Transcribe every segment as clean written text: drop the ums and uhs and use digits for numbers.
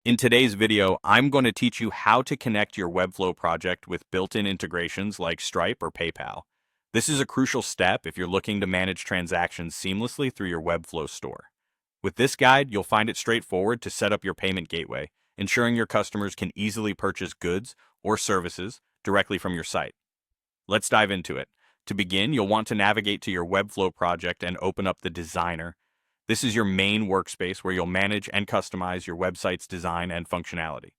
In today's video, I'm going to teach you how to connect your Webflow project with built-in integrations like Stripe or PayPal. This is a crucial step if you're looking to manage transactions seamlessly through your Webflow store. With this guide, you'll find it straightforward to set up your payment gateway, ensuring your customers can easily purchase goods or services directly from your site. Let's dive into it. To begin, you'll want to navigate to your Webflow project and open up the Designer. This is your main workspace where you'll manage and customize your website's design and functionality.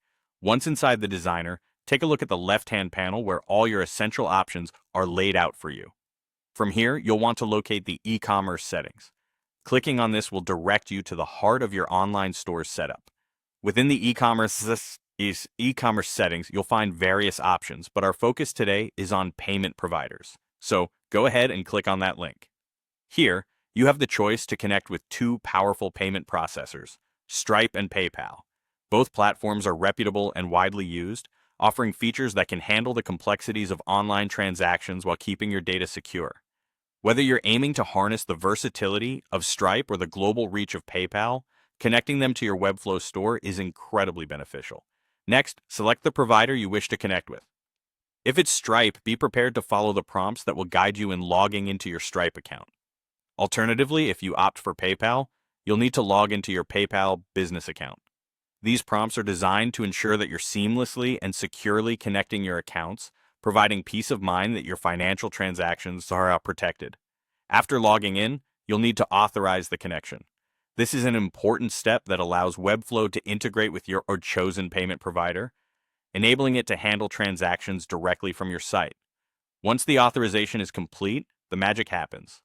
Once inside the Designer, take a look at the left-hand panel where all your essential options are laid out for you. From here, you'll want to locate the e-commerce settings. Clicking on this will direct you to the heart of your online store's setup. Within the e-commerce settings, you'll find various options, but our focus today is on payment providers. So go ahead and click on that link. Here, you have the choice to connect with two powerful payment processors, Stripe and PayPal. Both platforms are reputable and widely used, offering features that can handle the complexities of online transactions while keeping your data secure. Whether you're aiming to harness the versatility of Stripe or the global reach of PayPal, connecting them to your Webflow store is incredibly beneficial. Next, select the provider you wish to connect with. If it's Stripe, be prepared to follow the prompts that will guide you in logging into your Stripe account. Alternatively, if you opt for PayPal, you'll need to log into your PayPal business account. These prompts are designed to ensure that you're seamlessly and securely connecting your accounts, providing peace of mind that your financial transactions are protected. After logging in, you'll need to authorize the connection. This is an important step that allows Webflow to integrate with your chosen payment provider, enabling it to handle transactions directly from your site. Once the authorization is complete, the magic happens.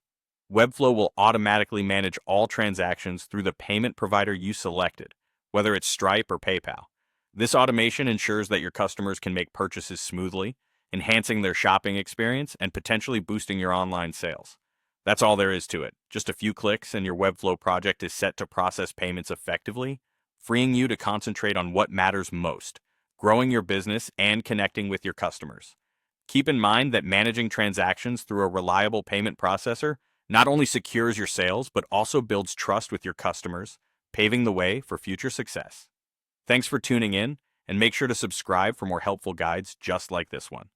Webflow will automatically manage all transactions through the payment provider you selected, whether it's Stripe or PayPal. This automation ensures that your customers can make purchases smoothly, enhancing their shopping experience and potentially boosting your online sales. That's all there is to it. Just a few clicks and your Webflow project is set to process payments effectively, freeing you to concentrate on what matters most, growing your business and connecting with your customers. Keep in mind that managing transactions through a reliable payment processor not only secures your sales, but also builds trust with your customers, paving the way for future success. Thanks for tuning in, and make sure to subscribe for more helpful guides just like this one.